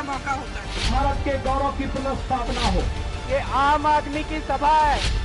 मौका होता है। भारत के गौरव की पुनर्स्थापना हो। ये आम आदमी की सभा है।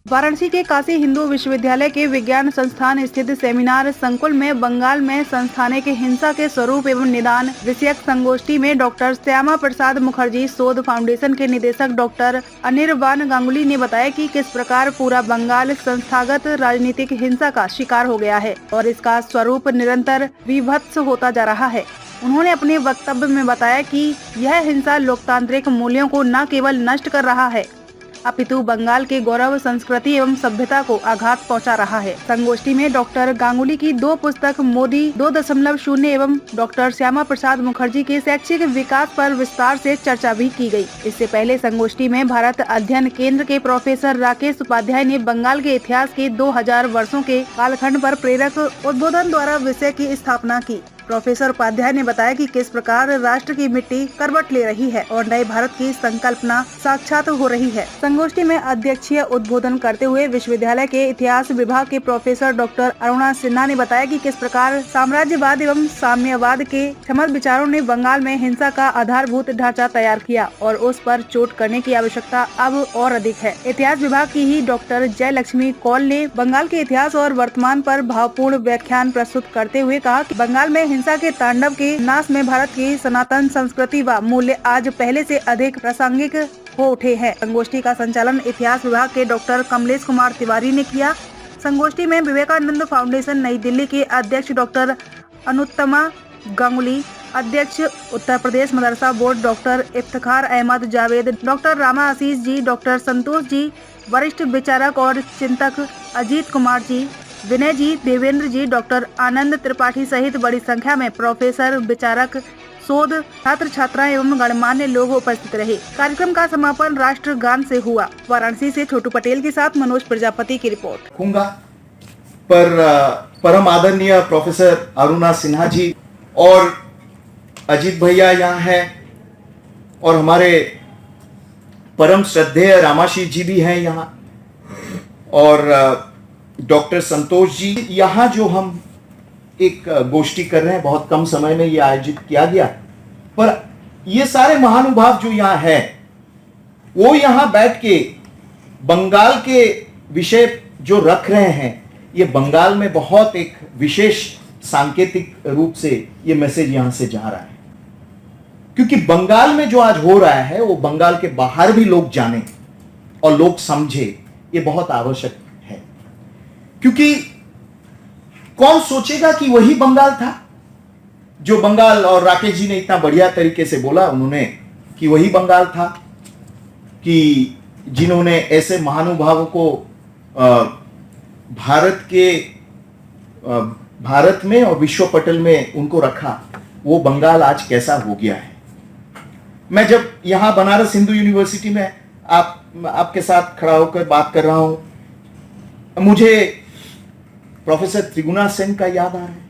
वाराणसी के काशी हिंदू विश्वविद्यालय के विज्ञान संस्थान स्थित सेमिनार संकुल में बंगाल में संस्थाने के हिंसा के स्वरूप एवं निदान विषयक संगोष्ठी में डॉक्टर श्यामा प्रसाद मुखर्जी शोध फाउंडेशन के निदेशक डॉक्टर अनिर्बान गांगुली ने बताया कि किस प्रकार पूरा बंगाल संस्थागत राजनीतिक हिंसा का शिकार हो गया है और इसका स्वरूप निरंतर विभत्स होता जा रहा है। उन्होंने अपने वक्तव्य में बताया कि यह हिंसा लोकतांत्रिक मूल्यों को न केवल नष्ट कर रहा है अपितु बंगाल के गौरव, संस्कृति एवं सभ्यता को आघात पहुंचा रहा है। संगोष्ठी में डॉक्टर गांगुली की 2 पुस्तक मोदी 2.0 एवं डॉक्टर श्यामा प्रसाद मुखर्जी के शैक्षिक विकास पर विस्तार से चर्चा भी की गई। इससे पहले संगोष्ठी में भारत अध्ययन केंद्र के प्रोफेसर राकेश उपाध्याय ने बंगाल के इतिहास के 2000 वर्षों के कालखंड पर प्रेरक उद्बोधन द्वारा विषय की स्थापना की। प्रोफेसर उपाध्याय ने बताया कि किस प्रकार राष्ट्र की मिट्टी करवट ले रही है और नए भारत की संकल्पना साक्षात हो रही है। संगोष्ठी में अध्यक्षीय उद्बोधन करते हुए विश्वविद्यालय के इतिहास विभाग के प्रोफेसर डॉक्टर अरुणा सिन्हा ने बताया कि किस प्रकार साम्राज्यवाद एवं साम्यवाद के क्षमत विचारों ने बंगाल में हिंसा का आधारभूत ढांचा तैयार किया और उस पर चोट करने की आवश्यकता अब और अधिक है। इतिहास विभाग की ही डॉक्टर जयलक्ष्मी कौल ने बंगाल के इतिहास और वर्तमान पर भावपूर्ण व्याख्यान प्रस्तुत करते हुए कहा कि बंगाल में हिंसा के तांडव के नाश में भारत की सनातन संस्कृति व मूल्य आज पहले से अधिक प्रासंगिक हो उठे हैं। संगोष्ठी का संचालन इतिहास विभाग के डॉक्टर कमलेश कुमार तिवारी ने किया। संगोष्ठी में विवेकानंद फाउंडेशन नई दिल्ली के अध्यक्ष डॉक्टर अनुत्तमा गांगुली, अध्यक्ष Uttar Pradesh Madrasa board doctor Iftikhar Ahmad Javed, doctor Rama Ashish ji, doctor Santosh ji, वरिष्ठ विचारक और चिंतक अजीत कुमार जी, विनय जी, देवेंद्र जी, डॉक्टर आनंद त्रिपाठी सहित बड़ी संख्या में प्रोफेसर, विचारक, शोध छात्र छात्राएं एवं गणमान्य लोग उपस्थित रहे। कार्यक्रम का समापन राष्ट्रगान से हुआ। वाराणसी से छोटू पटेल के साथ मनोज प्रजापति की रिपोर्ट। पर परम आदरणीय प्रोफेसर अरुणा सिन्हा जी और अजीत भैया यहाँ हैं और हमारे परम श्रद्धेय रामाशीष जी भी हैं यहाँ और डॉक्टर संतोष जी। यहाँ जो हम एक गोष्ठी कर रहे हैं, बहुत कम समय में ये आयोजित किया गया, पर ये सारे महानुभाव जो यहाँ है वो यहाँ बैठ के बंगाल के विषय जो रख रहे हैं, ये बंगाल में बहुत एक विशेष सांकेतिक रूप से ये मैसेज यहाँ से जा रहा है, क्योंकि बंगाल में जो आज हो रहा है वो बंगाल के बाहर भी लोग जाने और लोग समझे, ये बहुत आवश्यक है। क्योंकि कौन सोचेगा कि वही बंगाल था जो बंगाल, और राकेश जी ने इतना बढ़िया तरीके से बोला उन्होंने कि वही बंगाल था कि जिन्होंने ऐसे महानुभावों को भारत में और विश्व पटल में उनको रखा, वो बंगाल आज कैसा हो गया है। मैं जब यहां बनारस हिंदू यूनिवर्सिटी में आपके साथ खड़ा होकर बात कर रहा हूं, मुझे प्रोफेसर त्रिगुणा सेन का याद आ रहा है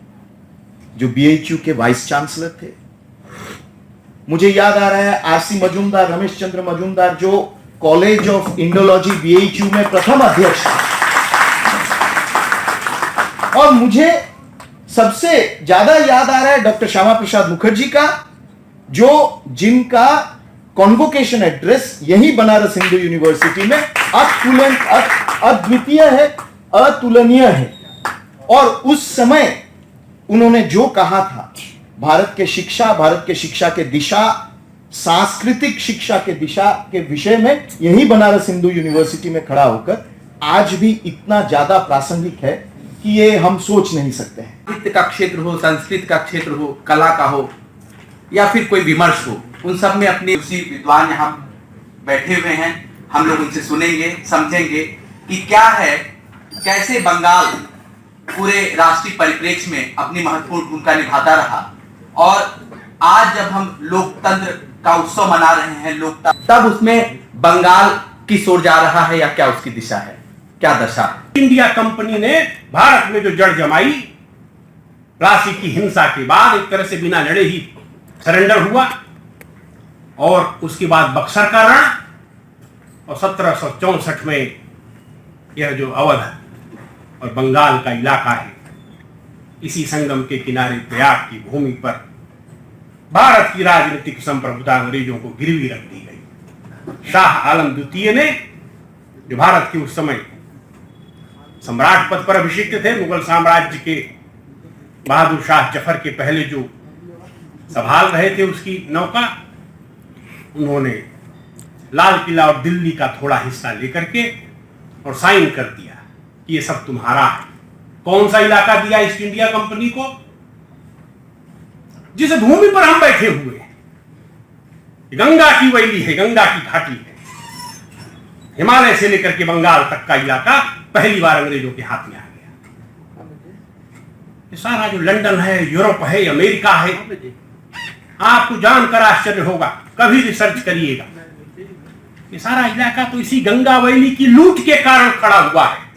जो बीएचयू के वाइस चांसलर थे। मुझे याद आ रहा है आरसी मजूमदार, रमेश चंद्र मजूमदार जो कॉलेज ऑफ इंडोलॉजी बीएचयू में प्रथम अध्यक्ष थे। और मुझे सबसे ज्यादा याद आ रहा है डॉक्टर श्यामा प्रसाद मुखर्जी का, जिनका कॉन्वोकेशन एड्रेस यही बनारस हिंदू यूनिवर्सिटी में अद्वितीय है, अतुलनीय है। और उस समय उन्होंने जो कहा था भारत के शिक्षा के दिशा, सांस्कृतिक शिक्षा के दिशा के विषय में, यही बनारस हिंदू यूनिवर्सिटी में खड़ा होकर आज भी इतना ज्यादा प्रासंगिक है कि ये हम सोच नहीं सकते हैं। साहित्य का क्षेत्र हो, संस्कृत का क्षेत्र हो, कला का हो या फिर कोई विमर्श हो, उन सब में अपने विद्वान यहाँ बैठे हुए हैं। हम लोग उनसे सुनेंगे, समझेंगे कि क्या है, कैसे बंगाल पूरे राष्ट्रीय परिप्रेक्ष्य में अपनी महत्वपूर्ण भूमिका निभाता रहा और आज जब हम लोकतंत्र का उत्सव मना रहे हैं, लोकतंत्र, तब उसमें बंगाल किस ओर जा रहा है या क्या उसकी दिशा है, क्या दशा है। इंडिया कंपनी ने भारत में जो जड़ जमाई, प्लासी की हिंसा के बाद एक तरह से बिना लड़े ही सरेंडर हुआ और उसके बाद बक्सर का रण और 1764 में यह जो अवध और बंगाल का इलाका है। इसी संगम के किनारे प्रयाग की भूमि पर भारत की राजनीतिक संप्रभुता अंग्रेजों को गिरवी रख दी गई। शाह आलम द्वितीय ने, जो भारत के उस समय सम्राट पद पर अभिषिक्त थे, मुगल साम्राज्य के बहादुर शाह जफर के पहले जो संभाल रहे थे उसकी नौका, उन्होंने लाल किला और दिल्ली का थोड़ा हिस्सा लेकर के और साइन कर दिया कि ये सब तुम्हारा है। कौन सा इलाका दिया ईस्ट इंडिया कंपनी को? जिस भूमि पर हम बैठे हुए हैं, गंगा की वैली है, गंगा की घाटी है। हिमालय से लेकर के बंगाल तक का इलाका पहली बार अंग्रेजों के हाथ में आ गया। ये सारा जो लंदन है, यूरोप है, अमेरिका है, आपको जानकर आश्चर्य होगा, कभी रिसर्च करिएगा। ये सारा इलाका तो इसी गंगा वैली की लूट के कारण खड़ा हुआ है।